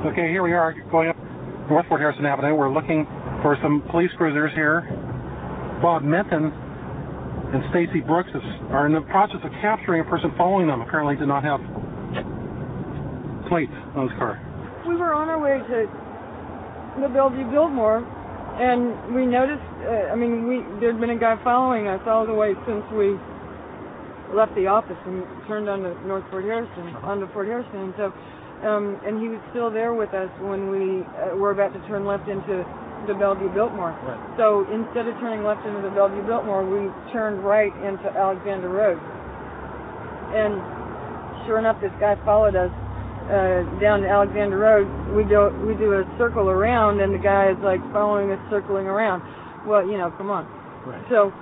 Okay, here we are going up North Fort Harrison Avenue. We're looking for some police cruisers here. Bob Menton and Stacy Brooks are in the process of capturing a person following them. Apparently did not have plates on his car. We were on our way to the Bellevue Biltmore, and we noticed, there'd been a guy following us all the way since we left the office and turned onto Fort Harrison. And so, and he was still there with us when we were about to turn left into the Bellevue Biltmore. Right. So instead of turning left into the Bellevue Biltmore, we turned right into Alexander Road. And sure enough, this guy followed us down to Alexander Road. We do a circle around, and the guy is like following us, circling around. Well, come on. Right. So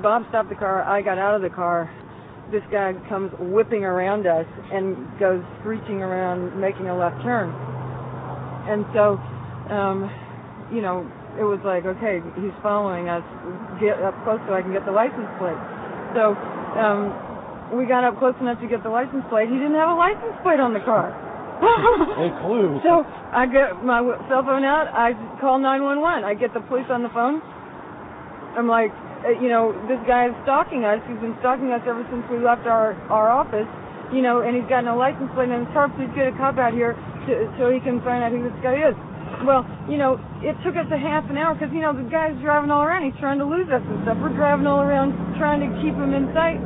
Bob stopped the car. I got out of the car. This guy comes whipping around us and goes screeching around, making a left turn. And so, it was like, okay, he's following us. Get up close so I can get the license plate. So we got up close enough to get the license plate. He didn't have a license plate on the car. A clue. So I get my cell phone out. I call 911. I get the police on the phone. I'm like, this guy is stalking us. He's been stalking us ever since we left our office, and he's got no license plate on his car. Please get a cop out here so he can find out who this guy is. Well, it took us a half an hour because, the guy's driving all around. He's trying to lose us and stuff. We're driving all around trying to keep him in sight.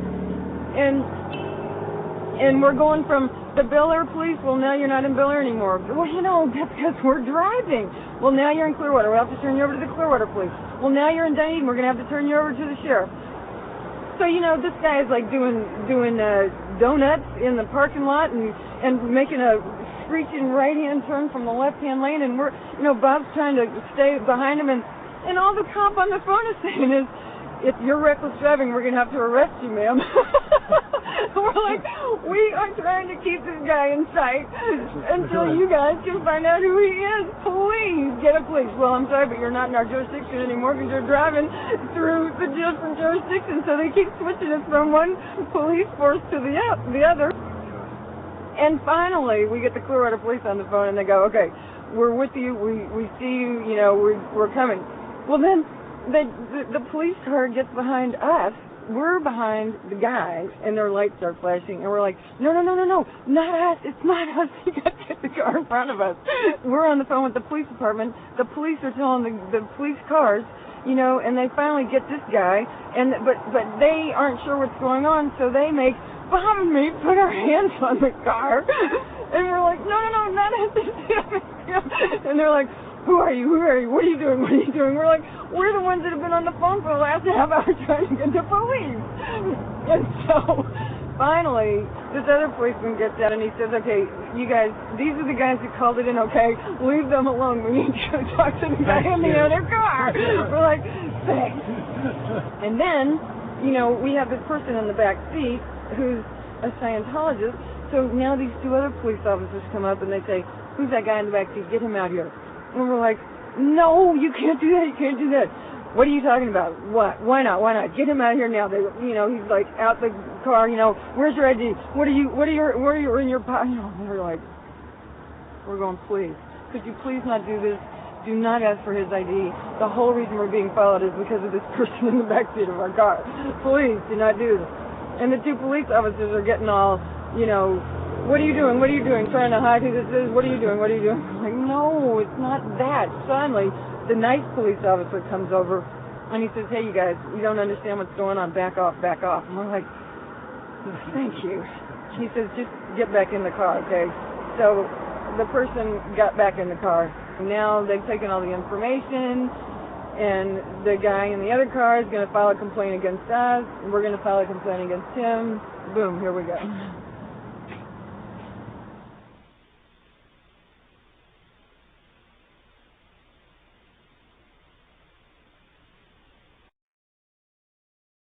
And we're going from the Bel Air police. Well, now you're not in Bel Air anymore. Well, that's because we're driving. Well, now you're in Clearwater. We'll have to turn you over to the Clearwater police. Well, now you're in Dunedin. We're going to have to turn you over to the sheriff. So, this guy is like doing donuts in the parking lot and making a screeching right-hand turn from the left-hand lane. And we're, Bob's trying to stay behind him. And all the cop on the phone is saying is, if you're reckless driving, we're going to have to arrest you, ma'am. We're like, we are trying to keep this guy in sight until you guys can find out who he is. Please get a police. Well, I'm sorry, but you're not in our jurisdiction anymore because you're driving through the different jurisdictions. So they keep switching us from one police force to the other. And finally, we get the Clearwater police on the phone, and they go, okay, we're with you. We see you. We're coming. Well, then the police car gets behind us. We're behind the guys, and their lights start flashing, and we're like, no, not us. It's not us. You got to get the car in front of us. We're on the phone with the police department. The police are telling the police cars, and they finally get this guy, but they aren't sure what's going on, so they make Bob and me put our hands on the car, and we're like, no, not us. And they're like, Who are you? What are you doing? We're like, we're the ones that have been on the phone for the last half hour trying to get the police. And so, finally, this other policeman gets out and he says, okay, you guys, these are the guys who called it in, okay? Leave them alone. We need to go talk to the guy in the other car. We're like, thanks. And then, we have this person in the back seat who's a Scientologist. So now these two other police officers come up and they say, who's that guy in the back seat? Get him out here. And we're like, no, you can't do that. What are you talking about? What? Why not? Get him out here now. He's like out the car, where's your ID? What are you in your pocket? We're like, we're going, please. Could you please not do this? Do not ask for his ID. The whole reason we're being followed is because of this person in the backseat of our car. Please do not do this. And the two police officers are getting all, what are you doing? Trying to hide who this is? What are you doing? I'm like, no, it's not that. Finally, the nice police officer comes over and he says, hey, you guys, you don't understand what's going on. Back off. And we're like, thank you. He says, just get back in the car, okay? So the person got back in the car. Now they've taken all the information, and the guy in the other car is going to file a complaint against us. We're going to file a complaint against him. Boom, here we go.